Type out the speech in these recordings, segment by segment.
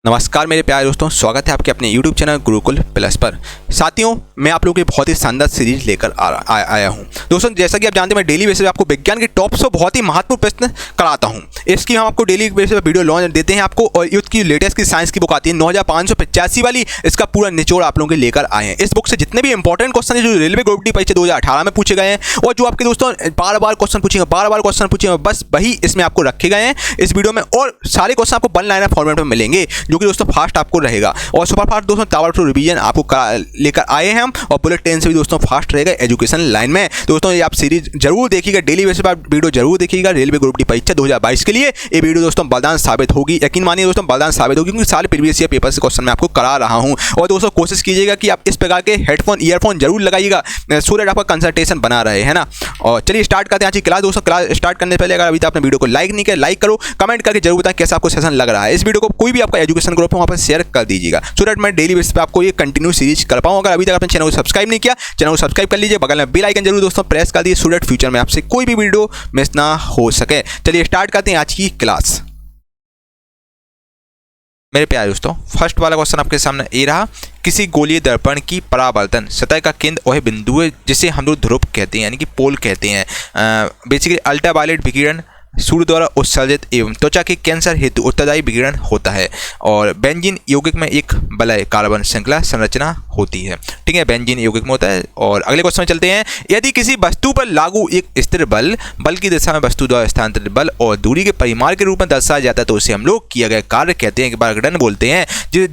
नमस्कार मेरे प्यारे दोस्तों, स्वागत है आपके अपने YouTube चैनल गुरुकुल प्लस पर। साथियों, मैं आप लोगों की बहुत ही शानदार सीरीज लेकर आया हूं। दोस्तों, जैसा कि आप जानते हैं, मैं डेली बेसिस पे आपको विज्ञान के टॉप 100 बहुत ही महत्वपूर्ण प्रश्न कराता हूं। इसकी हम आपको डेली बेसिस पे वीडियो लॉन्च देते हैं आपको, और युद्ध की लेटेस्ट की साइंस की बुक आती है 9585 वाली। इसका पूरा निचोड़ आप लोगों के लेकर आए हैं। इस बुक से जितने भी इंपॉर्टेंट क्वेश्चन है जो रेलवे ग्रुप डी परीक्षा 2018 में पूछे गए हैं, और जो आपके दोस्तों बार बार क्वेश्चन पूछेंगे, बस वही इसमें आपको रखे गए हैं इस वीडियो में। और सारे क्वेश्चन आपको वन लाइनर फॉर्मेट में मिलेंगे, जो कि दोस्तों फास्ट आपको रहेगा। और सुपर फास्ट दोस्तों ताबड़तोड़ रिवीजन आपको लेकर आए हैं हम, और बुलेट ट्रेन से भी दोस्तों फास्ट रहेगा एजुकेशन लाइन में। दोस्तों, ये आप सीरीज जरूर देखिएगा, डेली बेसिस पर आप वीडियो जरूर देखिएगा। रेलवे ग्रुप डी परीक्षा 2022 के लिए ये वीडियो दोस्तों वरदान साबित होगी। यकीन मानिए दोस्तों, वरदान साबित होगी, क्योंकि सारे प्रीवियस ईयर पेपर से क्वेश्चन मैं आपको करा रहा हूं। और दोस्तों, कोशिश कीजिएगा कि आप इस प्रकार के हेडफोन ईयरफोन जरूर लगाइएगा, सो दैट आपका कंसंट्रेशन बना रहे, है ना। और चलिए स्टार्ट करते हैं आज की क्लास। दोस्तों, क्लास स्टार्ट करने से पहले अगर अभी तक आपने वीडियो को लाइक नहीं किया, लाइक करो, कमेंट करके जरूर बताएं कैसा आपको सेशन लग रहा है। इस वीडियो को कोई भी आपका एजुकेशन ग्रुप है वहाँ पर शेयर कर दीजिएगा, सो दैट मैं डेली बेसिस पे आपको ये कंटिन्यू सीरीज कर पाऊँ। अगर अभी तक आपने चैनल को सब्सक्राइब नहीं किया, चैनल को सब्सक्राइब कर लीजिए, बगल में बेल आइकन जरूर दोस्तों प्रेस कर दीजिए, सो दैट फ्यूचर में आपसे कोई भी वीडियो मिस ना हो सके। चलिए स्टार्ट करते हैं आज की क्लास। मेरे प्यारे दोस्तों, फर्स्ट वाला क्वेश्चन आपके सामने ये रहा। किसी गोलीय दर्पण की परावर्तन सतह का केंद्र वह बिंदु है जिसे हम लोग ध्रुव कहते हैं, यानी कि पोल कहते हैं। बेसिकली अल्ट्रावायलेट विकिरण सूर्य द्वारा उत्सर्जित एवं त्वचा के कैंसर हेतु उत्तरदायी विकिरण होता है। और बेंजीन यौगिक में एक वलय कार्बन श्रृंखला संरचना होती है। ठीक है, बेंजीन यौगिक में होता है। और अगले क्वेश्चन में चलते हैं। यदि किसी वस्तु पर लागू एक स्थिर बल की दिशा में वस्तु द्वारा स्थानांतरित बल और दूरी के परिमाण के रूप में दर्शाया जाता है, तो उसे हम लोग किया गया कार्य कहते हैं, वर्गडन बोलते हैं।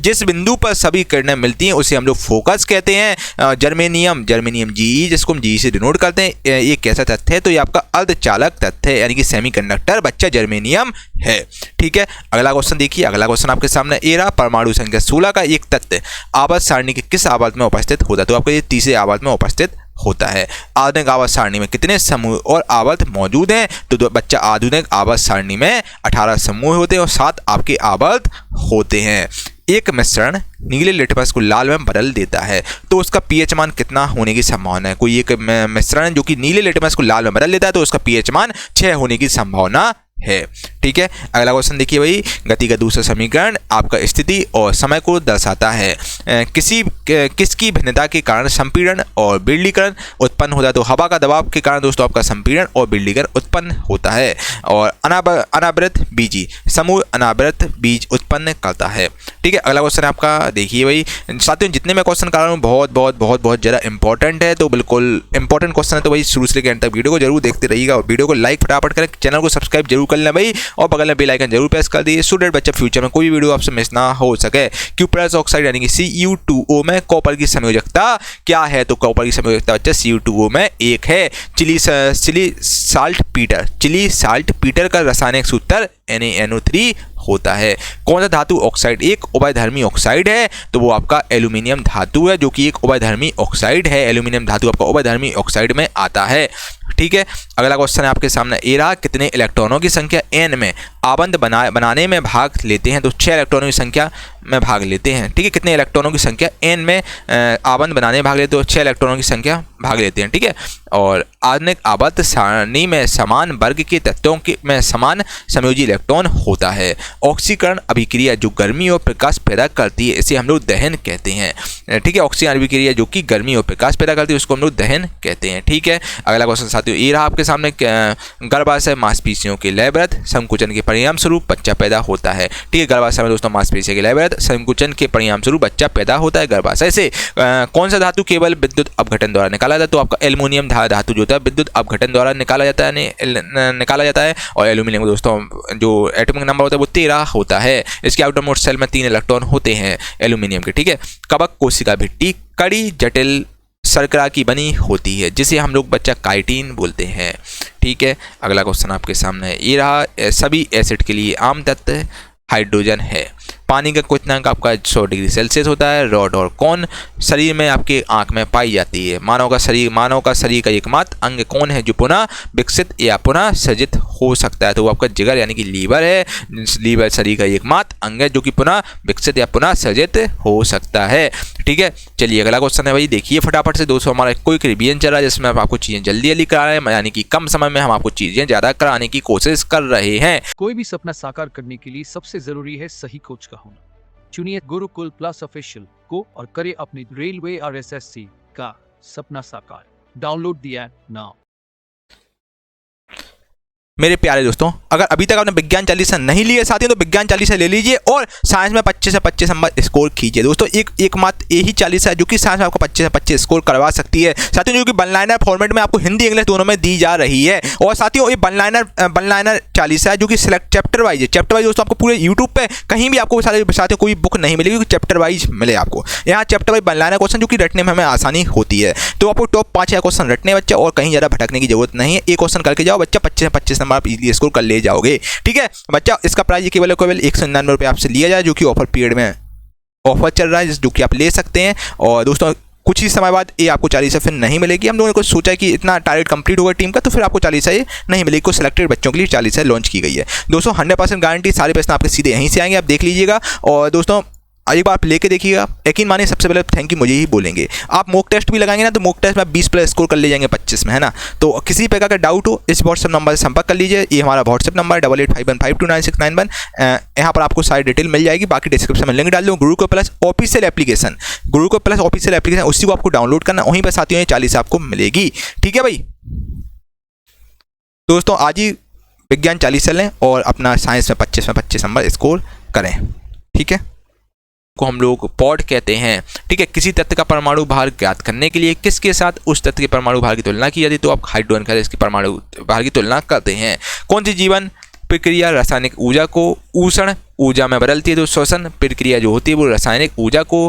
जिस बिंदु पर सभी किरणें मिलती हैं उसे हम लोग फोकस कहते हैं। जर्मेनियम जी, जिसको हम जी से डिनोट करते हैं, ये कैसा तथ्य है? तो ये आपका अर्धचालक तथ्य है, यानी कि सेमीकंडक्टर बच्चा जर्मेनियम है। ठीक है, अगला क्वेश्चन देखिए। अगला क्वेश्चन आपके सामने ए रहा। परमाणु संख्या 16 का एक तत्व आवर्त सारणी के किस आवर्त में उपस्थित होता है? तो आपको ये तीसरे आवर्त में उपस्थित होता है। आधुनिक आवर्त सारणी में कितने समूह और आवर्त मौजूद हैं? तो बच्चा आधुनिक आवर्त सारणी में 18 समूह होते हैं और 7 आपके आवर्त होते हैं। एक मिश्रण नीले लिटमस को लाल में बदल देता है, तो उसका पीएच मान कितना होने की संभावना है? कोई एक मिश्रण जो कि नीले लिटमस को लाल में बदल देता है, तो उसका पीएच मान 6 होने की संभावना है। ठीक है, अगला क्वेश्चन देखिए भाई। गति का दूसरा समीकरण आपका स्थिति और समय को दर्शाता है। किसकी भिन्नता के कारण संपीड़न और बिरलीकरण उत्पन्न होता है? तो हवा का दबाव के कारण दोस्तों आपका संपीड़न और बिरलीकरण उत्पन्न होता है। और अनावृत बीजी समूह अनावृत बीज उत्पन्न करता है। ठीक है, अगला क्वेश्चन आपका देखिए भाई। साथियों, जितने मैं क्वेश्चन कर रहा हूँ बहुत ज़्यादा इंपॉर्टेंट है, तो बिल्कुल इंपॉर्टेंट क्वेश्चन है, तो भाई शुरू से लेकर एंड तक वीडियो को जरूर देखते रहिएगा। और वीडियो को लाइक फटाफट करें, चैनल को सब्सक्राइब जरूर कर लें भाई, और बगल में बेल आइकन जरूर प्रेस कर दीजिए, सो दैट बच्चा फ्यूचर में कोई भी वीडियो आपसे मिस ना हो सके। क्यूप्रस ऑक्साइड यानी कि Cu2O में कॉपर की संयोजकता क्या है? तो कॉपर की संयोजकता बच्चा Cu2O में 1 है। चिली साल्ट पीटर का रासायनिक सूत्र NaNO3 होता है। कौन सा धातु ऑक्साइड एक उभयधर्मी ऑक्साइड है? तो वो आपका एल्यूमिनियम धातु है, जो कि एक उभयधर्मी ऑक्साइड है। एल्यूमिनियम धातु आपका उभयधर्मी ऑक्साइड में आता है। ठीक है, अगला क्वेश्चन है आपके सामने ए रहा। कितने इलेक्ट्रॉनों की संख्या n में आबंध बनाने में भाग लेते हैं? तो 6 इलेक्ट्रॉनों की संख्या में भाग लेते हैं। ठीक है, कितने इलेक्ट्रॉनों की संख्या n में आबंध बनाने में भाग लेते हैं? तो 6 इलेक्ट्रॉनों की संख्या भाग लेते हैं। ठीक है, और आधुनिक आवर्त सारणी में समान वर्ग के तत्वों के में समान समयोजी इलेक्ट्रॉन होता है। ऑक्सीकरण अभिक्रिया जो गर्मी और प्रकाश पैदा करती है, इसे हम लोग दहन कहते हैं। ठीक है, ऑक्सीकरण अभिक्रिया जो कि गर्मी और प्रकाश पैदा करती है, उसको हम लोग दहन कहते हैं। ठीक है, अगला क्वेश्चन साथियों ये रहा आपके सामने। गर्भाशय मांसपेशियों के लयबद्ध संकुचन के परिणाम स्वरूप बच्चा पैदा होता है। ठीक है, गर्भाशय में दोस्तों मांसपेशियों के लयबद्ध संकुचन के परिणाम स्वरूप बच्चा पैदा होता है गर्भाशय से। कौन सा धातु केवल विद्युत अपघटन द्वारा निकाला जाता है? तो आपका एल्युमिनियम धातु जो होता है विद्युत अपघटन द्वारा निकाला जाता है। और एल्यूमिनियम दोस्तों जो एटॉमिक नंबर होता है वो 13 होता है। इसके आउटर मोस्ट शेल में 3 इलेक्ट्रॉन होते हैं एल्यूमिनियम के। ठीक है, कवक कोशिका भित्ति कड़ी जटिल शर्करा की बनी होती है, जिसे हम लोग बच्चा काइटिन बोलते हैं। ठीक है, अगला क्वेश्चन आपके सामने ये रहा। सभी एसिड के लिए आम तत्व हाइड्रोजन है। पानी का क्वथनांक आपका 100 डिग्री सेल्सियस होता है। रॉड और कौन शरीर में आपके आंख में पाई जाती है? मानव का शरीर का एकमात्र अंग कौन है जो पुनः विकसित या पुनः सृजित हो सकता है? तो वो आपका जिगर यानी कि लीवर है। लीवर शरीर का एकमात्र अंग है जो कि पुनः विकसित या पुनः सृजित हो सकता है। ठीक है, चलिए अगला क्वेश्चन है भाई, देखिए फटाफट से दोस्तों। हमारा क्विक रिवीजन चल रहा है, जिसमें हम आपको चीजें जल्दी करा रहे हैं, यानी कि कम समय में हम आपको चीजें ज्यादा कराने की कोशिश कर रहे हैं। कोई भी सपना साकार करने के लिए सबसे जरूरी है सही कोच का होना। चुनिए गुरुकुल प्लस ऑफिशियल को और करिए अपनी रेलवे और एसएससी का सपना साकार। Download the app now. मेरे प्यारे दोस्तों, अगर अभी तक आपने विज्ञान चालीसा नहीं लिया साथियों तो विज्ञान चालीसा ले लीजिए और साइंस में 25 से 25 नंबर स्कोर कीजिए। दोस्तों एकमात्र यही चालीसा है जो कि साइंस में आपको 25 से 25 स्कोर करवा सकती है साथियों, जो कि वन लाइनर फॉर्मेट में आपको हिंदी इंग्लिश दोनों में दी जा रही है। और साथियों ये वन लाइनर चालीसा है जो कि सिलेक्ट चैप्टर वाइज है। चैप्टर वाइज दोस्तों आपको पूरे यूट्यूब पे कहीं भी आपको साथियों कोई बुक नहीं मिलेगी, क्योंकि चैप्टर वाइज मिले आपको। यहाँ chapter wise one liner question जो कि रटने में हमें आसानी होती है। तो आपको टॉप 5 क्वेश्चन रटने बच्चा, और कहीं ज़्यादा भटकने की जरूरत नहीं है। एक क्वेश्चन करके जाओ बच्चा, 25 से 25 नंबर आप इजीली स्कोर कर ले जाओगे। ठीक है बच्चा, इसका प्राइस केवल 199 रुपये आपसे लिया जाए, जो कि ऑफर पीरियड में ऑफर चल रहा है, जो कि आप ले सकते हैं। और दोस्तों कुछ ही समय बाद ये आपको चालीसा फिर नहीं मिलेगी। हम लोगों ने कुछ सोचा कि इतना टारगेट कंप्लीट होगा टीम का, तो फिर आपको चालीसा ये नहीं मिलेगी। कुछ सिलेक्टेड बच्चों के लिए चालीसा लॉन्च की गई है। दोस्तों 100% गारंटी, सारे प्रश्न आपके सीधे यहीं से आएंगे, आप देख लीजिएगा। और दोस्तों एक बार आप लेके देखिएगा, यकीन मानिए सबसे पहले थैंक यू मुझे ही बोलेंगे। आप मॉक टेस्ट भी लगाएंगे ना, तो मॉक टेस्ट में 20 प्लस स्कोर कर ले जाएंगे 25 में, है ना। तो किसी प्रकार का डाउट हो इस व्हाट्सएप नंबर से संपर्क कर लीजिए। ये हमारा व्हाट्सएप नंबर 8851529691। यहाँ पर आपको सारी डिटेल मिल जाएगी। बाकी डिस्क्रिप्शन में लिंक डाल दूँ। Gurukul plus official application, Gurukul plus official application, उसी को आपको डाउनलोड करना, वहीं पर साथियों ये 40 आपको मिलेगी। ठीक है भाई दोस्तों, आज ही विज्ञान 40 लें और अपना साइंस में 25 नंबर स्कोर करें। ठीक है, को हम लोग पॉड कहते हैं। ठीक है, किसी तत्व का परमाणु भार ज्ञात करने के लिए किसके साथ उस तत्व के परमाणु भार की तुलना की जाती, तो आप हाइड्रोजन के इसकी परमाणु भार की तुलना करते हैं। कौन सी जीवन प्रक्रिया रासायनिक ऊर्जा को उष्ण ऊर्जा में बदलती है, तो श्वसन प्रक्रिया जो होती है वो रासायनिक ऊर्जा को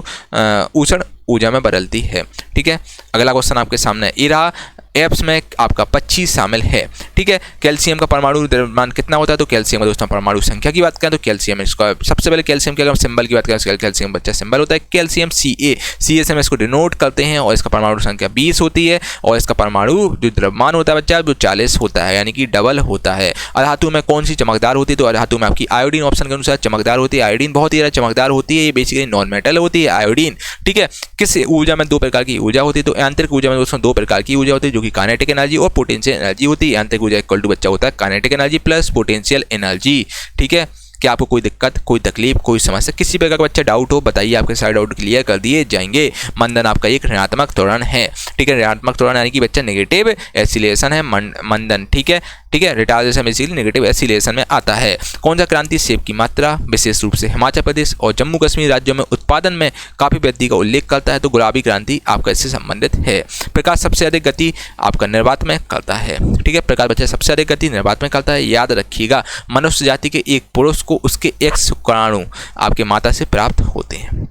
उष्ण ऊर्जा में बदलती है। ठीक है, अगला क्वेश्चन आपके सामने ये रहा। एप्स में आपका 25 शामिल है। ठीक है, कैल्शियम का परमाणु द्रव्यमान कितना होता है, तो कैल्शियम का दोस्तों परमाणु संख्या की बात करें तो कैल्शियम इसका सबसे पहले कैल्शियम के अगर सिंबल की बात करें, कैल्शियम बच्चा सिंबल होता है कैल्शियम Ca से हम इसको डिनोट करते हैं। और इसका परमाणु संख्या 20 होती है। और इसका परमाणु जो द्रव्यमान होता है बच्चा जो 40 होता है, यानी कि डबल होता है। अधातु में कौन सी चमकदार होती है, तो अधातु में आपकी आयोडीन ऑप्शन के अनुसार चमकदार होती है। आयोडीन बहुत ही चमकदार होती है, ये बेसिकली नॉन मेटल होती है आयोडीन। ठीक है, किस ऊर्जा में 2 प्रकार की ऊर्जा होती है, तो आंतरिक ऊर्जा में दोस्तों 2 प्रकार की ऊर्जा होती है, जो कि काइनेटिक एनर्जी और पोटेंशियल एनर्जी होती है। आंतरिक ऊर्जा इक्वल टू बच्चा होता है kinetic energy plus potential energy. ठीक है, क्या आपको कोई दिक्कत, कोई तकलीफ, कोई समस्या, किसी प्रकार का बच्चा डाउट हो बताइए, आपके सारे डाउट क्लियर कर दिए जाएंगे। मंदन आपका एक ऋणात्मक त्वरण है। ठीक है, ऋणात्मक त्वरण यानी कि बच्चा नेगेटिव एसिलेशन है मंदन। ठीक है, रिटार्डेशन बेसिकली नेगेटिव एसिलेशन में आता है। कौन सा क्रांति सेब की मात्रा विशेष रूप से हिमाचल प्रदेश और जम्मू कश्मीर राज्यों में उत्पादन में काफी वृद्धि का उल्लेख करता है, तो गुलाबी क्रांति आपका इससे संबंधित है। प्रकाश सबसे अधिक गति आपका निर्वात में करता है। ठीक है, प्रकाश बच्चा सबसे अधिक गति निर्वात में करता है। याद रखिएगा, मनुष्य जाति के एक पुरुष को उसके X शुक्राणु आपके माता से प्राप्त होते हैं।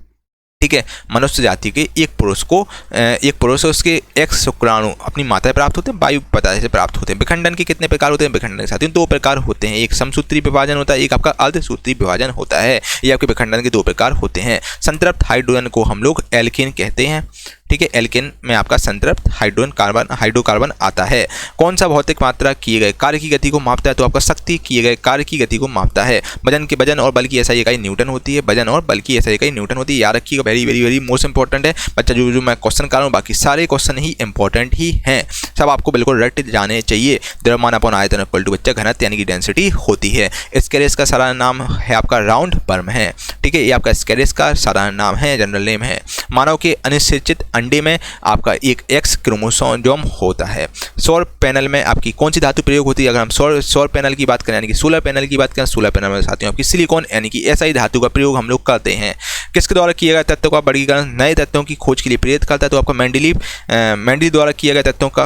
ठीक है, मनुष्य जाति के एक पुरुष उसके X शुक्राणु अपनी माता से प्राप्त होते हैं, वायु पदार्थ से प्राप्त होते हैं। विखंडन के कितने प्रकार होते हैं, विखंडन के साथियों 2 प्रकार होते हैं। एक समसूत्री विभाजन होता है, एक आपका अर्धसूत्री विभाजन होता है। ये आपके विखंडन के 2 प्रकार होते हैं। संतृप्त हाइड्रोजन को हम लोग एल्केन कहते हैं। ठीक है, एल्केन में आपका संतृप्त हाइड्रोकार्बन आता है। कौन सा भौतिक मात्रा किए गए कार्य की गति को मापता है, तो आपका शक्ति किए गए कार्य की गति को मापता है। वजन और बल की SI इकाई न्यूटन होती है। वजन और बल की SI इकाई न्यूटन होती है। याद रखिएगा, very very very most important है बच्चा। जो मैं क्वेश्चन कर रहा हूँ बाकी सारे क्वेश्चन ही इंपॉर्टेंट ही हैं, सब आपको बिल्कुल रट जाने चाहिए। द्रव्यमान अपॉन आयतन इक्वल टू बच्चा घनत्व यानी कि डेंसिटी होती है। स्केरिस का सारा नाम है आपका राउंड वर्म है। ठीक है, ये आपका स्केरिस का सारा नाम है, जनरल नेम है। मानव के अनिश्चित अंडे में आपका एक X क्रोमोसोम होता है। सौर पैनल में आपकी कौन सी धातु प्रयोग होती है, अगर हम सौर पैनल की बात करें यानी कि सोलर पैनल की बात करें, सोलर पैनल में साथियों आपकी सिलिकॉन यानी कि SI धातु का प्रयोग हम लोग करते हैं। किसके द्वारा किया गया तत्वों का वर्गीकरण नए तत्वों की खोज के लिए प्रेरित करता है, तो आपका मेंडलीव द्वारा किया गया तत्वों का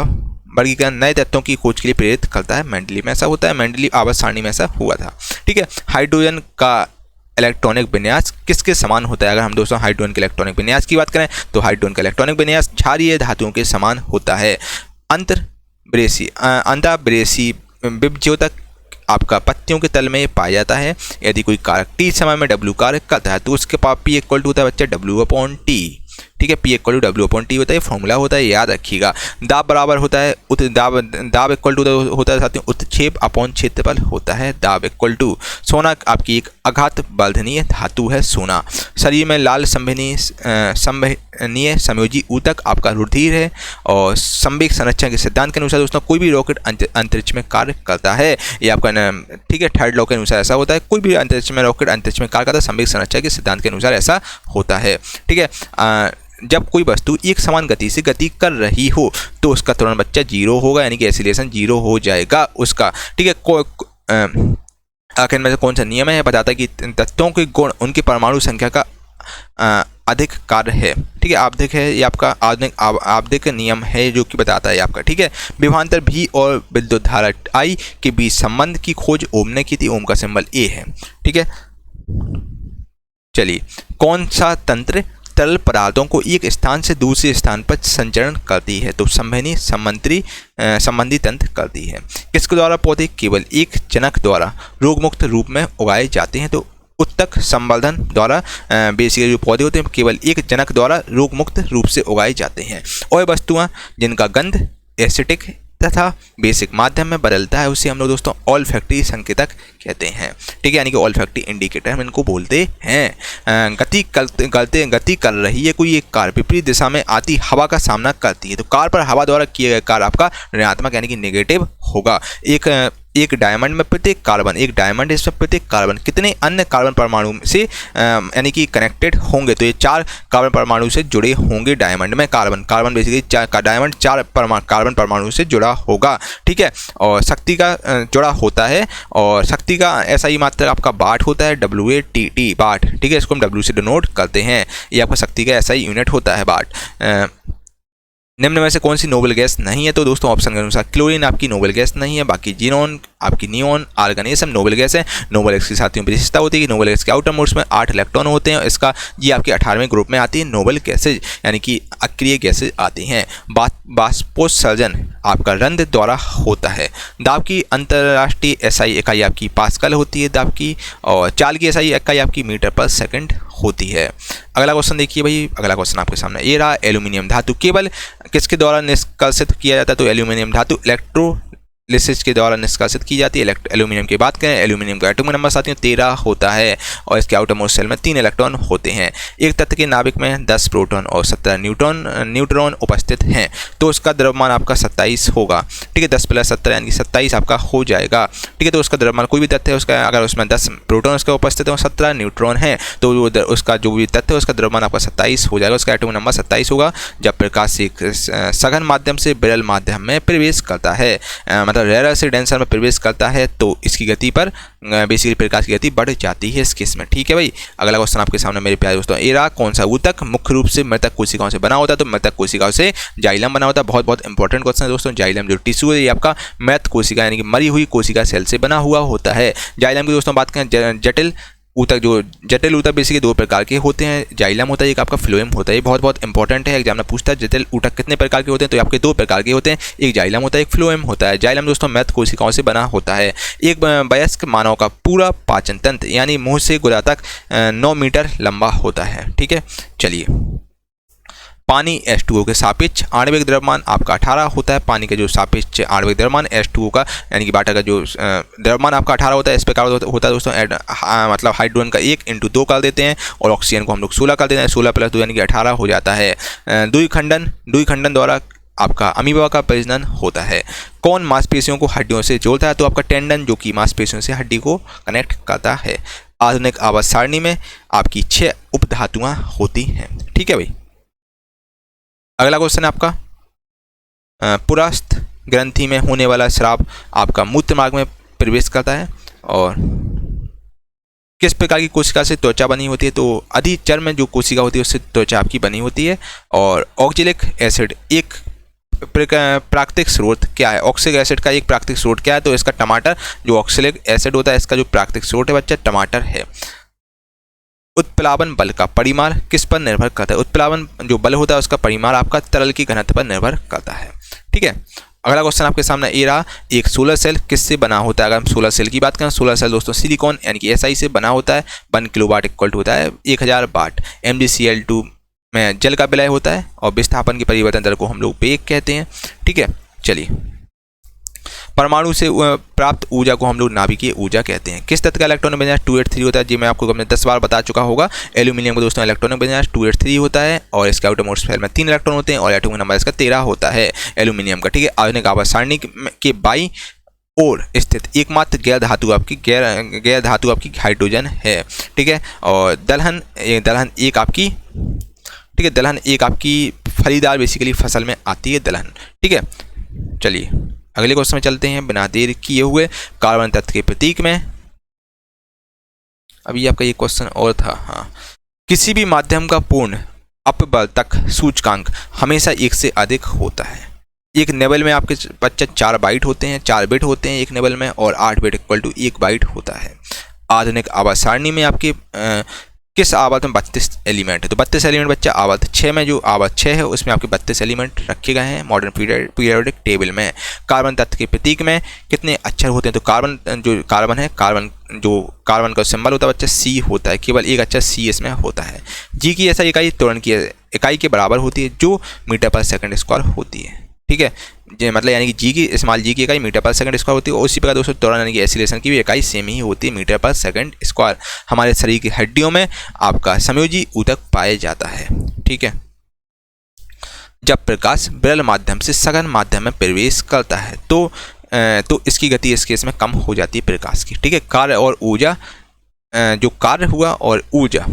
वर्गीकरण नए तत्वों की खोज के लिए प्रेरित करता है। मेंडलीव में ऐसा होता है, मेंडलीव आवर्त सारणी में ऐसा हुआ था। ठीक है, हाइड्रोजन का इलेक्ट्रॉनिक विन्यास किसके समान होता है, अगर हम दोस्तों हाइड्रोजन के इलेक्ट्रॉनिक विन्यास की बात करें तो हाइड्रोजन का इलेक्ट्रॉनिक विन्यास क्षारीय धातुओं के समान होता है। अंतःब्रेसी विभज्योतक आपका पत्तियों के तल में पाया जाता है। यदि कोई कारक T समय में W कार्य करता है तो उसके पास P इक्वल टू होता है बच्चा W/T। ठीक है। P इक्वल टू W/T होता है, फॉर्मूला होता है, याद रखिएगा। दाब बराबर होता है दाब इक्वल टू होता है साथियों उत्क्षेप अपॉन क्षेत्रफल होता है दाब इक्वल टू। सोना आपकी एक आघात बंधनीय धातु है सोना। शरीर में लाल संवहनीय संयोजी ऊतक आपका रुधिर है। और संवेग संरक्षण के सिद्धांत के अनुसार दोस्तों कोई भी रॉकेट अंतरिक्ष में कार्य करता है, ये आपका ठीक है थर्ड लॉ के अनुसार ऐसा होता है। कोई भी अंतरिक्ष में रॉकेट अंतरिक्ष में कार्य करता है, संवेग संरक्षण के सिद्धांत के अनुसार ऐसा होता है। ठीक है। जब कोई वस्तु एक समान गति से गति कर रही हो तो उसका त्वरण बच्चा 0 होगा, यानी कि एक्सीलरेशन 0 हो जाएगा उसका। ठीक है। आखिर में से कौन सा नियम है, बताता है कि तत्वों के गुण उनकी परमाणु संख्या का अधिक कार्य है। ठीक है। आवधिक है ये आपका आवधिक नियम है जो कि बताता है आपका। ठीक है। विभवांतर V और विद्युत धारा I के बीच संबंध की खोज ओम ने की थी। ओम का सिंबल A है। ठीक है। चलिए, कौन सा तंत्र तरल पदार्थों को एक स्थान से दूसरे स्थान पर संचरण करती है? तो संवहनी संबंधी तंत्र करती है। किसके द्वारा पौधे केवल एक जनक द्वारा रोगमुक्त रूप में उगाए जाते हैं? तो उत्तक संवर्धन द्वारा बेसिकली जो पौधे होते हैं केवल एक जनक द्वारा रोगमुक्त रूप से उगाए जाते हैं। और वस्तुएं जिनका गंध एसिटिक तथा बेसिक माध्यम में बदलता है उसे हम लोग दोस्तों ऑल्फैक्टरी संकेतक कहते हैं। ठीक है। यानी कि ऑल्फैक्टरी इंडिकेटर हम इनको बोलते हैं। गति कर रही है कोई एक कार, विपरीत दिशा में आती हवा का सामना करती है तो कार पर हवा द्वारा किया गया कार्य आपका ऋणात्मक यानी कि नेगेटिव होगा। एक डायमंड में प्रत्येक कार्बन, एक डायमंड है इसमें प्रत्येक कार्बन कितने अन्य कार्बन परमाणु से यानी कि कनेक्टेड होंगे? तो ये 4 कार्बन परमाणु से जुड़े होंगे डायमंड में। कार्बन बेसिकली डायमंड 4 कार्बन परमाणु से जुड़ा होगा। ठीक है। और शक्ति का जुड़ा होता है, और शक्ति का ऐसा ही मात्रा आपका वाट होता है, WATT वाट। ठीक है। इसको हम W से डिनोट करते हैं। ये आपका शक्ति का ऐसा ही यूनिट होता है वाट। निम्न में से कौन सी नोबल गैस नहीं है? तो दोस्तों ऑप्शन के अनुसार क्लोरीन आपकी नोबल गैस नहीं है, बाकी जीनोन आपकी नियोन आर्गन ये सब नोबल गैस है। नोबल गैस की साथियों की विशेषता होती है कि नोबल गैस के आउटर मोड्स में 8 इलेक्ट्रॉन होते हैं और इसका ये आपके 18वें ग्रुप में आती है नोबल गैसेज यानी कि अक्रिय गैसेज आती हैं। बाष्पोत्सर्जन आपका रंध्र द्वारा होता है। दाब की अंतर्राष्ट्रीय एसआई इकाई आपकी पास्कल होती है दाब की, और चाल की एसआई इकाई आपकी मीटर पर सेकंड होती है। अगला क्वेश्चन देखिए भाई, अगला क्वेश्चन आपके सामने ये रहा। एल्यूमिनियम धातु केवल किसके द्वारा निष्कासित किया जाता है? तो एल्यूमिनियम धातु इलेक्ट्रोलिसिस के द्वारा निष्कासित की जाती है। एल्यूमिनियम की बात करें, एल्यूमिनियम का एटॉमिक नंबर साथियों 13 होता है और इसके आउटरमोस्ट शेल में 3 इलेक्ट्रॉन होते हैं। एक तत्व के नाभिक में 10 प्रोटॉन और 17 न्यूट्रॉन उपस्थित हैं तो उसका द्रव्यमान आपका 27 होगा। ठीक है। 10 + 17 यानी कि 27 आपका हो जाएगा। ठीक है। तो उसका द्रव्यमान कोई भी तत्व है उसका अगर उसमें 10 प्रोटॉन उसका उपस्थित है और 17 न्यूट्रॉन है तो उसका जो भी तत्व है उसका द्रव्यमान आपका 27 हो जाएगा। उसका एटॉमिक नंबर 27 होगा। जब प्रकाश एक सघन माध्यम से विरल माध्यम में प्रवेश करता है, मतलब रेयर से डेंसर में प्रवेश करता है तो इसकी गति पर बेसिकली प्रकाश की गति बढ़ जाती है इस केस में। ठीक है भाई। अगला क्वेश्चन आपके सामने मेरे प्यारे दोस्तों ये रहा। कौन सा ऊतक मुख्य रूप से मृतक कोशिकाओं से बना होता है? तो मृतक कोशिकाओं से जाइलम बना होता है। बहुत बहुत इंपॉर्टेंट क्वेश्चन है दोस्तों। जाइलम जो टिश्यू है ये आपका मृत कोशिका यानी कि मरी हुई कोशिका सेल से बना हुआ होता है। जाइलम की दोस्तों बात करें, जटिल ऊतक बेसिकली 2 प्रकार के होते हैं। जाइलम होता है एक आपका फ्लोएम होता है। ये बहुत बहुत इंपॉर्टेंट है, एग्जाम में पूछता है जटिल ऊतक कितने प्रकार के होते हैं? तो आपके 2 प्रकार के होते हैं, एक जाइलम होता है एक फ्लोएम होता है। जाइलम दोस्तों मृत कोशिकाओं से बना होता है। एक वयस्क मानव का पूरा पाचन तंत्र यानी मुंह से गुदा तक 9 मीटर लंबा होता है। ठीक है। चलिए, पानी H2O के सापेक्ष आणविक द्रव्यमान आपका 18 होता है। पानी का जो सापेक्ष आणविक द्रव्यमान H2O का यानी कि वाटर का जो द्रव्यमान आपका 18 होता है। इस प्रकार होता है दोस्तों मतलब हाइड्रोजन का 1 × 2 कर देते हैं और ऑक्सीजन को हम लोग 16 कर देते हैं। 16 + 2 यानी कि 18 हो जाता है। द्विखंडन द्वारा आपका अमीबा का प्रजनन होता है। कौन मांसपेशियों को हड्डियों से जोड़ता है? तो आपका टेंडन जो कि मांसपेशियों से हड्डी को कनेक्ट करता है। आधुनिक आवर्त सारणी में आपकी 6 उपधातुआं होती हैं। ठीक है भाई। अगला क्वेश्चन है आपका पुरास्थ ग्रंथि में होने वाला स्राव आपका मूत्र मार्ग में प्रवेश करता है और किस प्रकार की कोशिका से त्वचा बनी होती है? तो अधिचर्म में जो कोशिका होती है उससे त्वचा आपकी बनी होती है। और ऑक्जेलिक एसिड एक प्राकृतिक स्रोत क्या है? ऑक्सिलिक एसिड का एक प्राकृतिक स्रोत क्या है? तो इसका टमाटर जो ऑक्सिलिक एसिड होता है इसका जो प्राकृतिक स्रोत है बच्चा टमाटर है। उत्प्लावन बल का परिमाण किस पर निर्भर करता है? उत्प्लावन जो बल होता है उसका परिमाण आपका तरल की घनत्व पर निर्भर करता है। ठीक है। अगला क्वेश्चन आपके सामने ये रहा। एक सोलर सेल किससे बना होता है? अगर हम सोलर सेल की बात करें, सोलर सेल दोस्तों सिलिकॉन यानी कि SI से बना होता है। 1 किलोवाट इक्वल टू होता है 1000 वाट। MgCl2 में जल का विलय होता है और विस्थापन की परिवर्तन दर को हम लोग वेग कहते हैं। ठीक है, चलिए परमाणु से प्राप्त ऊर्जा को हम लोग नाभिकीय ऊर्जा कहते हैं। किस तत्व का इलेक्ट्रॉनिक विन्यास 283 होता है? जी मैं आपको अपने 10 बार बता चुका होगा। एल्यूमिनियम का दोस्तों इलेक्ट्रॉनिक विन्यास 283 होता है और इसके आउटर मोस्ट शेल में 3 इलेक्ट्रॉन होते हैं और एटॉमिक नंबर इसका 13 होता है एल्यूमिनियम का। ठीक है, आधुनिक आवर्त सारणी के बाई और स्थित एकमात्र गैर धातु आपकी हाइड्रोजन है। ठीक है, और दलहन एक आपकी, ठीक है, दलहन एक आपकी फलीदार बेसिकली फसल में आती है दलहन। ठीक है, चलिए अगले क्वेश्चन में चलते हैं बिना देर किए हुए। कार्बन तत्व के प्रतीक में, अभी आपका ये क्वेश्चन और था, हाँ, किसी भी माध्यम का पूर्ण अपवर्तक सूचकांक हमेशा 1 से अधिक होता है। एक नेबल में आपके बच्चे 4 बाइट होते हैं, 4 बिट होते हैं एक नेबल में और 8 बिट इक्वल टू 1 बाइट होता है। आधुनिक आवर्त सारणी में आपके किस आवर्त में 32 एलिमेंट है? तो 32 एलिमेंट बच्चा आवर्त 6 में, जो आवर्त 6 है उसमें आपके 32 एलिमेंट रखे गए हैं मॉडर्न पीरियोडिक टेबल में। कार्बन तत्व के प्रतीक में कितने अक्षर होते हैं? तो कार्बन का सिंबल होता है बच्चा C होता है, केवल एक अक्षर C इसमें होता है। जी की ऐसा इकाई त्वरण की इकाई के बराबर होती है जो मीटर पर सेकंड स्क्वायर होती है। ठीक है, मतलब यानी कि जी की इकाई मीटर पर सेकंड स्क्वायर होती है और उसी प्रकार दोस्तों त्वरण यानी कि एक्सीलरेशन की भी इकाई सेम ही होती है, मीटर पर सेकंड स्क्वायर। हमारे शरीर की हड्डियों में आपका समयोजी ऊतक पाया जाता है। ठीक है, जब प्रकाश विरल माध्यम से सघन माध्यम में प्रवेश करता है तो इसकी गति इस केस में कम हो जाती है प्रकाश की। ठीक है, कार्य और ऊर्जा, जो कार्य हुआ और ऊर्जा,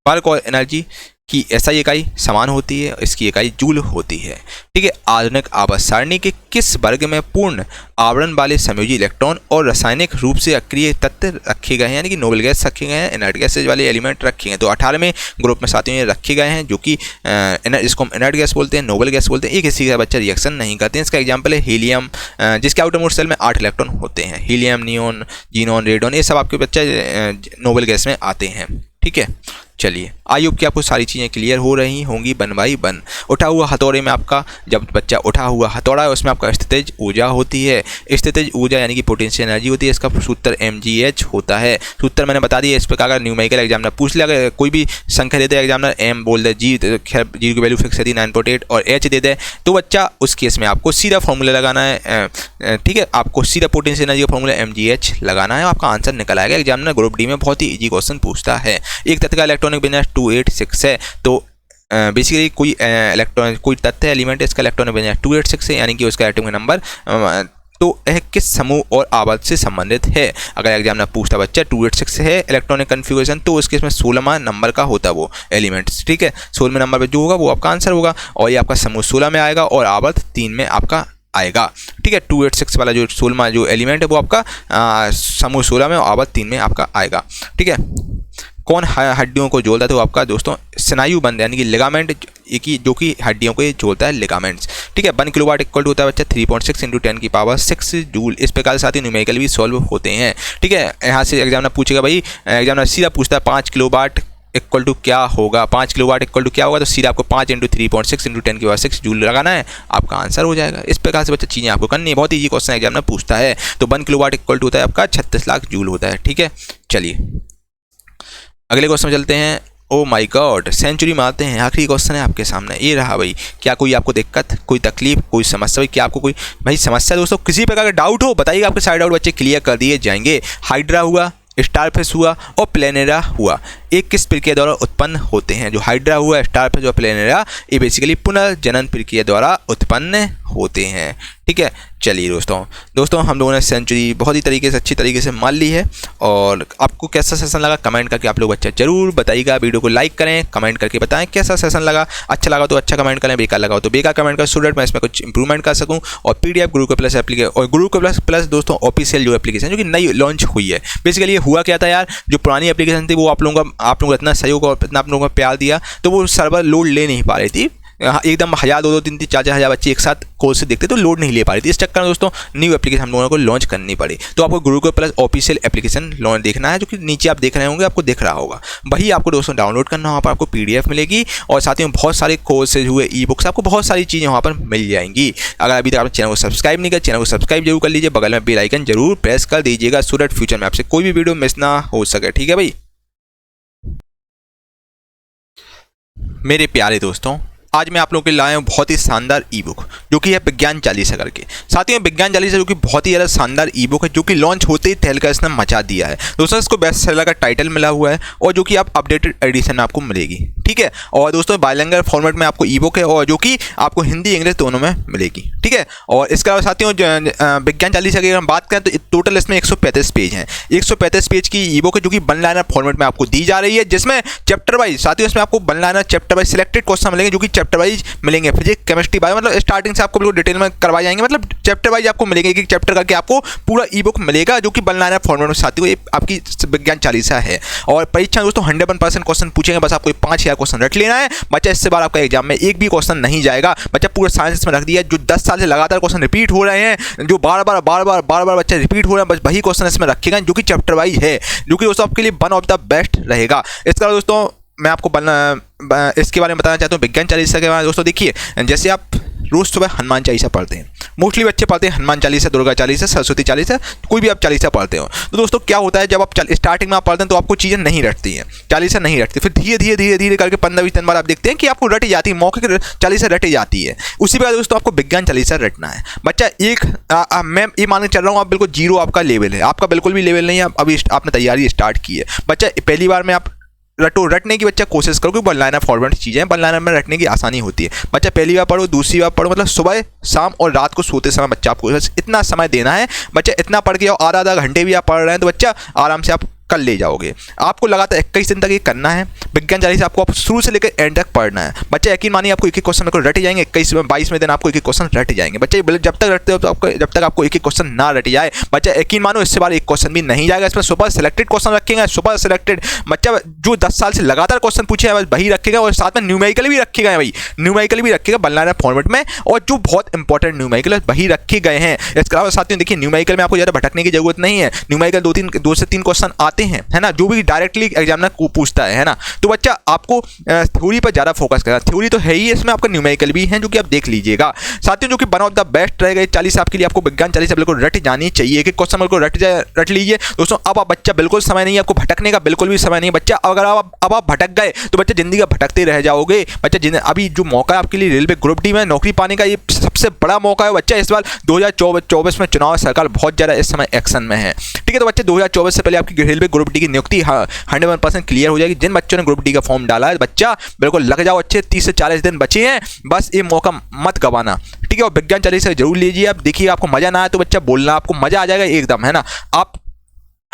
वर्क और एनर्जी की ऐसा इकाई समान होती है, इसकी इकाई जूल होती है। ठीक है, आधुनिक आवर्त सारणी के किस वर्ग में पूर्ण आवरण वाले संयोजी इलेक्ट्रॉन और रासायनिक रूप से अक्रिय तत्व रखे गए हैं, यानी कि नोबल गैस रखे गए हैं, इनर्ट गैसेज वाले एलिमेंट रखे गए हैं? तो 18वें ग्रुप में साथियों ये रखे गए हैं, जो कि इसको हम इनर्ट गैस बोलते हैं, नोबल गैस बोलते हैं। एक किसी का बच्चा रिएक्शन नहीं करते हैं। इसका एग्जाम्पल है हीलियम, जिसके आउटर मोस्ट शेल में 8 इलेक्ट्रॉन होते हैं। हीलियम, नियोन, जीनोन, रेडोन, ये सब आपके बच्चे नोबल गैस में आते हैं। ठीक है, चलिए आई होप कि आपको सारी चीज़ें क्लियर हो रही होंगी वन बाई वन। उठा हुआ हथौड़े में आपका, जब बच्चा उठा हुआ हथौड़ा है उसमें आपका स्थितिज ऊर्जा होती है। स्थितिज ऊर्जा यानी कि पोटेंशियल एनर्जी होती है, इसका सूत्र mgh होता है। सूत्र मैंने बता दिया। इस प्रकार का न्यूमेरिकल एग्जामिनर पूछ लिया, अगर कोई भी संख्या दे दे एग्जामिनर, m बोल दे, जी खैर जी की वैल्यू फिक्स है 9.8 और h दे दे, तो बच्चा उस केस में आपको सीधा फॉर्मूला लगाना है। ठीक है, आपको सीधा पोटेंशियल एनर्जी का फॉर्मूला mgh लगाना है, आपका आंसर निकल आएगा। एग्जामिनर ग्रुप डी में बहुत ही ईजी क्वेश्चन पूछता है। एक तत्व का इलेक्ट्रॉनिक विन्यास 286 है, तो बेसिकली कोई तत्व है, एलिमेंट है, इसका इलेक्ट्रॉनिक विन्यास 286 है, यानी कि उसका एटॉमिक नंबर तो यह किस समूह और आवर्त से संबंधित है? अगर एग्जामिनर पूछता बच्चा 286 है इलेक्ट्रॉनिक कन्फिगरेशन, तो उसके इसमें 16वां नंबर का होता है वो एलिमेंट्स। ठीक है, 16वें नंबर पे जो होगा वो आपका आंसर होगा और ये आपका समूह 16 में आएगा और आवर्त 3 में आपका आएगा। ठीक है, 286 वाला जो 16वां जो एलिमेंट है वो आपका समूह 16 में और आवर्त 3 में आपका आएगा। ठीक है, कौन हड्डियों को जोड़ता है? तो आपका दोस्तों स्नायु बंध यानी कि लिगामेंट, जो कि हड्डियों को जोड़ता है, लिगामेंट्स। ठीक है, 1 किलोवाट इक्वल टू होता है बच्चा 3.6 × 10⁻6 जूल। इस प्रकार साथ ही न्यूमेरिकल भी सॉल्व होते हैं। ठीक है, यहाँ से एग्जामिनर पूछेगा, भाई एग्जामिनर सीधा पूछता है 5 किलोवाट इक्वल टू क्या होगा, 5 किलोवाट इक्वल टू क्या होगा, तो सीधा आपको 5 × 3.6 × 10⁻6 जूल लगाना है, आपका आंसर हो जाएगा। इस प्रकार से बच्चा चीज़ें आपको करनी है, बहुत ईजी क्वेश्चन एग्जामिनर पूछता है। तो 1 किलोवाट इक्वल टू होता है आपका 36 लाख जूल होता है। ठीक है, चलिए अगले क्वेश्चन में चलते हैं। ओ माय गॉड, सेंचुरी मारते हैं। आखिरी क्वेश्चन है आपके सामने, ये रहा भाई। क्या कोई आपको दिक्कत, कोई तकलीफ, कोई समस्या, भाई क्या आपको कोई भाई समस्या दोस्तों, किसी प्रकार का डाउट हो बताइएगा, आपके सारे डाउट बच्चे क्लियर कर दिए जाएंगे। हाइड्रा हुआ, स्टारफिश हुआ और प्लेनेरा हुआ, एक किस प्रक्रिया द्वारा उत्पन्न होते हैं? जो हाइड्रा हुआ, स्टारफिश और प्लेनेरा, ये बेसिकली पुनर्जनन प्रक्रिया द्वारा उत्पन्न होते हैं। ठीक है, चलिए दोस्तों हम लोगों ने सेंचुरी बहुत ही तरीके से अच्छी तरीके से मान ली है। और आपको कैसा सेशन लगा कमेंट करके आप लोग बच्चा जरूर बताइएगा। वीडियो को लाइक करें, कमेंट करके बताएं कैसा सेशन लगा। अच्छा लगा तो अच्छा कमेंट करें, बेकार लगा तो बेकार कमेंट करें, सो दैट मैं इसमें कुछ इंप्रूवमेंट कर सकूं। और PDF गुरु के प्लस एप्लीकेशन, और गुरु के प्लस दोस्तों ऑफिशियल जो एप्लीकेशन जो कि नई लॉन्च हुई है। बेसिकली ये हुआ क्या था यार, जो पुरानी एप्लीकेशन थी वो आप लोगों का इतना सहयोग और इतना आप लोगों का प्यार दिया तो वो सर्वर लोड ले नहीं पा रही थी। एकदम 1000, 2-2, 3-3, 4-4 हज़ार बच्चे एक साथ कोर्स से देखते तो लोड नहीं ले पा रही थी। इस चक्कर में दोस्तों न्यू एप्लीकेशन हम लोगों को लॉन्च करनी पड़ी। तो आपको Gurukul plus official application launch देखना है, जो कि नीचे आप देख रहे होंगे, आपको दिख रहा होगा। वही आपको दोस्तों डाउनलोड करना, वहाँ पर आपको PDF मिलेगी और साथ ही में बहुत सारे कोर्सेज हुए, ई-बुक्स, आपको बहुत सारी चीज़ें वहाँ पर मिल जाएंगी। अगर अभी तक आपने चैनल को सब्सक्राइब नहीं किया, चैनल को सब्सक्राइब जरूर कर लीजिए, बगल में बेल आइकन जरूर प्रेस कर दीजिएगा, सो दैट फ्यूचर में आपसे कोई भी वीडियो मिस ना हो सके। ठीक है भाई। मेरे प्यारे दोस्तों, आज मैं आप लोगों के लिए लाया हूँ बहुत ही शानदार ई बुक जो कि है विज्ञान चालीसा करके। साथियों, विज्ञान चालीसा जो कि बहुत ही ज़्यादा शानदार ई बुक है जो कि लॉन्च होते ही तहलका इसने मचा दिया है। दोस्तों, इसको बेस्ट सेलर का टाइटल मिला हुआ है और जो कि आप अपडेटेड एडिशन में आपको मिलेगी। ठीक है, और दोस्तों बाइलिंगुअल फॉर्मेट में आपको ई बुक है और जो कि आपको हिंदी इंग्लिश दोनों में मिलेगी। ठीक है, और इसके अलावा साथियों विज्ञान चालीसा की अगर हम बात करें तो टोटल इसमें 135 पेज हैं। 135 पेज की ई बुक है जो कि वन लाइनर फॉर्मेट में आपको दी जा रही है, जिसमें चैप्टर वाइज साथियों इसमें आपको one liner chapter wise selected question मिलेंगे जो कि चैप्टर वाइज मिलेंगे। फिजिक्स, केमिस्ट्री, बायो, मतलब स्टार्टिंग से आपको बिल्कुल डिटेल में करवाए जाएंगे, मतलब चैप्टर वाइज आपको मिलेंगे, एक चैप्टर करके आपको पूरा ई बुक मिलेगा जो कि वन लाइनर फॉर्मेट में साथियों ये आपकी विज्ञान चालीसा है। और परीक्षा दोस्तों 100% क्वेश्चन पूछेंगे, बस आपको 5000 क्वेश्चन रट लेना है बच्चा। इससे बार आपका एग्जाम में एक भी क्वेश्चन नहीं जाएगा बच्चा। पूरा साइंस में रख दिया, जो 10 साल से लगातार क्वेश्चन रिपीट हो रहे हैं, जो बार बार बच्चा रिपीट हो रहे हैं, बस वही क्वेश्चन इसमें रखेगा जो कि चैप्टर वाइज है, जो कि दोस्तों आपके लिए वन ऑफ द बेस्ट रहेगा। इसके अलावा दोस्तों मैं आपको इसके बारे में बताना चाहता हूँ विज्ञान चालीसा के बारे में। दोस्तों देखिए, जैसे आप रोज सुबह हनुमान चालीसा पढ़ते हैं, मोस्टली बच्चे पढ़ते हैं हनुमान चालीसा, दुर्गा चालीसा, सरस्वती चालीसा, कोई भी आप चालीसा पढ़ते हो। तो दोस्तों क्या होता है, जब आप स्टार्टिंग में आप पढ़ते हैं तो आपको चीज़ें नहीं रटती हैं, चालीसा नहीं रटती, फिर धीरे धीरे करके 15-20 दिन बाद आप देखते हैं कि आपको रटी जाती है, मौके की चालीसा रटी जाती है। उसी बार दोस्तों आपको विज्ञान चालीसा रटना है बच्चा। मैं ये मान के चल रहा हूँ आप बिल्कुल जीरो आपका लेवल है, आपका बिल्कुल भी लेवल नहीं है, अभी आपने तैयारी स्टार्ट की है बच्चा। पहली बार में आप रटने की बच्चा कोशिश करो, क्योंकि वन लाइनर फॉर्मेट चीज़ें वन लाइनर में रटने की आसानी होती है बच्चा। पहली बार पढ़ो, दूसरी बार पढ़ो, मतलब सुबह शाम और रात को सोते समय बच्चा आपको इतना समय देना है बच्चा। इतना पढ़ के और आधा घंटे भी आप पढ़ रहे हैं तो बच्चा आराम से आप कर ले जाओगे। आपको लगातार 21 दिन तक ये करना है विज्ञान चालीसा, आपको आप शुरू से लेकर एंड तक पढ़ना है बच्चा। यकीन मानिए आपको एक एक क्वेश्चन को रट जाएंगे, 21-22वें दिन आपको एक एक क्वेश्चन रट जाएंगे बच्चे। जब तक रटते हो तो आपको, जब तक आपको एक एक क्वेश्चन ना रट जाए बच्चा, यकीन मानो इससे बार एक क्वेश्चन भी नहीं जाएगा। इसमें सुपर सिलेक्टेड क्वेश्चन रखेंगे, सुपर सिलेक्टेड बच्चा जो 10 साल से लगातार क्वेश्चन पूछे हैं वही रखेगा, और साथ में न्यूमेरिकल भी रखेगा भाई, न्यूमेरिकल भी रखेगा वन लाइनर फॉर्मेट में, और जो बहुत इंपॉर्टेंट न्यूमेरिकल वही रखे गए हैं। इसके अलावा साथियों देखिए, न्यूमेरिकल में आपको ज़्यादा भटकने की जरूरत नहीं है। न्यूमेरिकल 2 से 3 क्वेश्चन आते हैं, है ना, जो भी डायरेक्टली एग्जामिनर पूछता है ना। तो बच्चा आपको थ्योरी पर ज़्यादा फोकस करना, थ्योरी तो है ही, इसमें आपका न्यूमेरिकल भी है जो कि आप देख लीजिएगा साथियों, जो कि वन ऑफ द बेस्ट रहेगा चालीसा आपके लिए। आपको विज्ञान चालीसा बिल्कुल रट जानी चाहिए, एक एक क्वेश्चन बिल्कुल रट लीजिए दोस्तों। अब आप बच्चा बिल्कुल समय नहीं है आपको भटकने का, बिल्कुल भी समय नहीं बच्चा। अगर आप भटक गए तो बच्चा जिंदगी का भटकते रह जाओगे बच्चा। अभी जो मौका है आपके लिए रेलवे ग्रुप डी में नौकरी पाने का, ये सबसे बड़ा मौका है बच्चा। इस बार 2024 में चुनाव, सरकार बहुत ज़्यादा इस समय एक्शन में है। ठीक है, तो बच्चे 2024 से पहले आपकी रेलवे ग्रुप डी की नियुक्ति 100% क्लियर हो जाएगी। जिन बच्चों ने ग्रुप डी का फॉर्म डाला है बच्चा बिल्कुल लग जाओ अच्छे, 30 से 40 दिन बचे हैं, बस ये मौका मत गवाना। ठीक है, और विज्ञान चालीसा जरूर लीजिए। आप देखिए, आपको मजा ना आए तो बच्चा बोलना, आपको मजा आ जाएगा एकदम, है ना।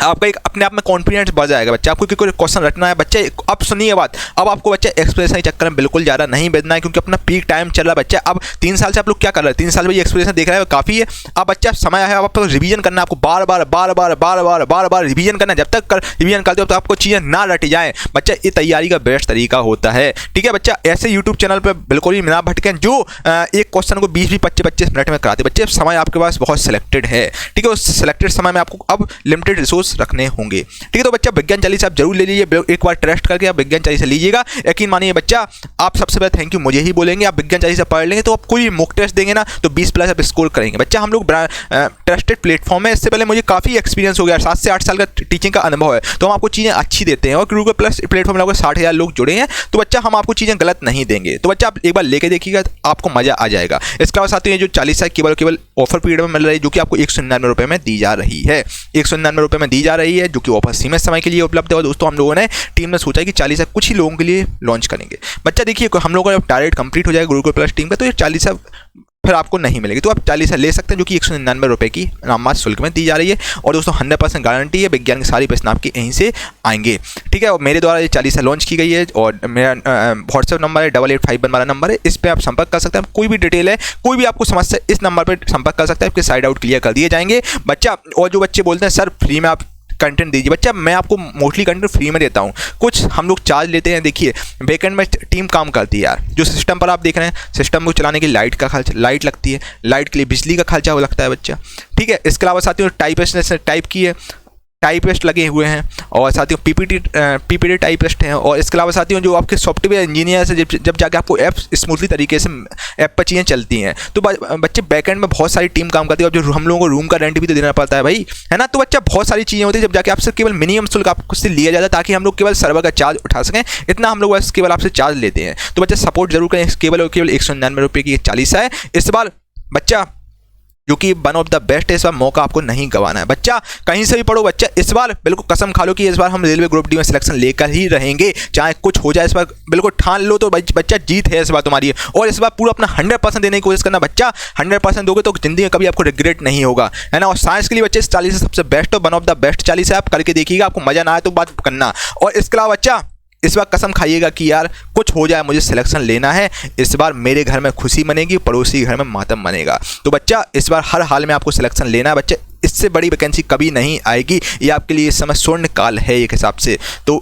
आपका एक अपने आप में कॉन्फिडेंस बढ़ जाएगा बच्चा। आपको कोई क्वेश्चन रटना है बच्चे, अब सुनिए बात, अब आपको बच्चा एक्सप्रेशन के चक्कर में बिल्कुल ज़्यादा नहीं भेजना है, क्योंकि अपना पीक टाइम चल रहा है बच्चा। अब 3 साल से आप लोग क्या कर रहे हैं, 3 साल में ये एक्सप्रेशन देख रहे हैं काफ़ी है। अब बच्चा समय है, अब आपको रिवीजन करना है, आपको बार रिवीजन करना है। जब तक रिवीजन करते हो तो आपको चीज़ें ना रट जाएँ बच्चा, ये तैयारी का बेस्ट तरीका होता है। ठीक है बच्चा, ऐसे यूट्यूब चैनल पर बिल्कुल ही ना भटकें जो एक क्वेश्चन को 20-25 मिनट में कराते बच्चे। समय आपके पास बहुत सिलेक्टेड है, ठीक है, उस सिलेक्टेड समय में आपको अब लिमिटेड रिसोर्स रखने होंगे। ठीक है, तो बच्चा विज्ञान चालीसा आप जरूर ले लीजिए, एक बार टेस्ट करके आप विज्ञान चालीसा लीजिएगा। यकीन मानिए बच्चा, आप सबसे पहले थैंक यू मुझे ही बोलेंगे। आप विज्ञान चालीसा पढ़ लेंगे तो आप कोई मॉक टेस्ट देंगे ना तो 20+ आप स्कोर करेंगे बच्चा। हम लोग ट्रस्टेड प्लेटफॉर्म है, इससे पहले मुझे काफ़ी एक्सपीरियंस हो गया, 7 से 8 साल का टीचिंग का अनुभव है, तो हम आपको चीज़ें अच्छी देते हैं। और गूगल प्लस प्लेटफॉर्म में 60,000 लोग जुड़े हैं, तो बच्चा हम आपको चीज़ें गलत नहीं देंगे। तो बच्चा आप एक बार लेके देखिएगा, आपको मजा आ जाएगा। इसके अलावा साथियों ये जो चालीसा केवल ऑफर पीरियड में मिल रही है, जो कि आपको 199 रुपये में दी जा रही है, 199 रुपये में दी जा रही है, जो कि ऑफर सीमित समय के लिए उपलब्ध है। और दोस्तों हम लोगों ने टीम में सोचा कि चालीसा कुछ ही लोगों के लिए लॉन्च करेंगे बच्चा। देखिए, हम लोगों का डायरेक्ट कंप्लीट हो जाएगा गुरुकुल प्लस टीम का, तो ये चालीसा फिर आपको नहीं मिलेगी, तो आप चालीसा ले सकते हैं, जो कि 199 रुपये की नाममात्र शुल्क में दी जा रही है। और दोस्तों 100% गारंटी है, विज्ञान के सारे प्रश्न आपके यहीं से आएंगे। ठीक है, और मेरे द्वारा ये चालीसा लॉन्च की गई है, और मेरा व्हाट्सएप नंबर है 8851 वाला नंबर है, इस पर आप संपर्क कर सकते हैं। कोई भी डिटेल है, कोई भी आपको समस्या, इस नंबर पर संपर्क कर सकते हैं, आपके साइड आउट क्लियर कर दिए जाएंगे बच्चा। और जो बच्चे बोलते हैं सर फ्री में आप कंटेंट दीजिए बच्चा, मैं आपको मोस्टली कंटेंट फ्री में देता हूँ, कुछ हम लोग चार्ज लेते हैं। देखिए बैकएंड में टीम काम करती है यार, जो सिस्टम पर आप देख रहे हैं, सिस्टम को चलाने के लिए लाइट का खर्चा, लाइट लगती है, लाइट के लिए बिजली का खर्चा वो लगता है बच्चा। ठीक है, इसके अलावा साथियों टाइपिस्ट ने टाइप की है, टाइपिस्ट लगे हुए हैं और साथियों पीपीटी टाइपिस्ट हैं, और इसके अलावा साथियों जो आपके सॉफ्टवेयर इंजीनियर है, जब जाके आपको ऐप स्मूथली तरीके से ऐप पर चीज़ें चलती हैं तो बच्चे बैकएंड में बहुत सारी टीम काम करती है, और जो हम लोगों को रूम का रेंट भी तो देना पड़ता है भाई, है ना। तो बच्चा बहुत सारी चीज़ें होती है जब जाके आपसे केवल मिनिमम शुल्क आपसे लिया जाता है ताकि हम लोग केवल सर्वर का चार्ज उठा सकें, इतना हम लोग बस केवल आपसे चार्ज लेते हैं। तो बच्चा सपोर्ट जरूर करें, केवल और केवल 199 रुपये की 40 है इस बार बच्चा, जो कि वन ऑफ द बेस्ट है। इस बार मौका आपको नहीं गंवाना है बच्चा, कहीं से भी पढ़ो बच्चा, इस बार बिल्कुल कसम खा लो कि इस बार हम रेलवे ग्रुप डी में सिलेक्शन लेकर ही रहेंगे, चाहे कुछ हो जाए। इस बार बिल्कुल ठान लो तो बच्चा जीत है इस बार तुम्हारी, और इस बार पूरा अपना 100% देने की कोशिश करना बच्चा। 100% दोगे तो जिंदगी में कभी आपको रिग्रेट नहीं होगा, है ना। और साइंस के लिए बच्चे इस 40 से सबसे बेस्ट और वन ऑफ द बेस्ट 40 है, आप करके देखिएगा, आपको मजा ना आए तो बात करना। और इसके अलावा बच्चा इस बार कसम खाइएगा कि यार कुछ हो जाए मुझे सिलेक्शन लेना है, इस बार मेरे घर में खुशी मनेगी, पड़ोसी घर में मातम मनेगा। तो बच्चा इस बार हर हाल में आपको सिलेक्शन लेना है बच्चे, इससे बड़ी वैकेंसी कभी नहीं आएगी, ये आपके लिए इस समय स्वर्ण काल है एक हिसाब से। तो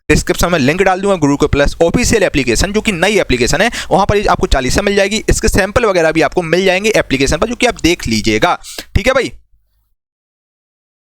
डिस्क्रिप्शन में लिंक डाल दूंगा गुरुकुल प्लस ऑफिशियल एप्लीकेशन, जो कि नई एप्लीकेशन है, वहाँ पर आपको 40 मिल जाएगी, इसके सैंपल वगैरह भी आपको मिल जाएंगे एप्लीकेशन पर, जो कि आप देख लीजिएगा, ठीक है भाई।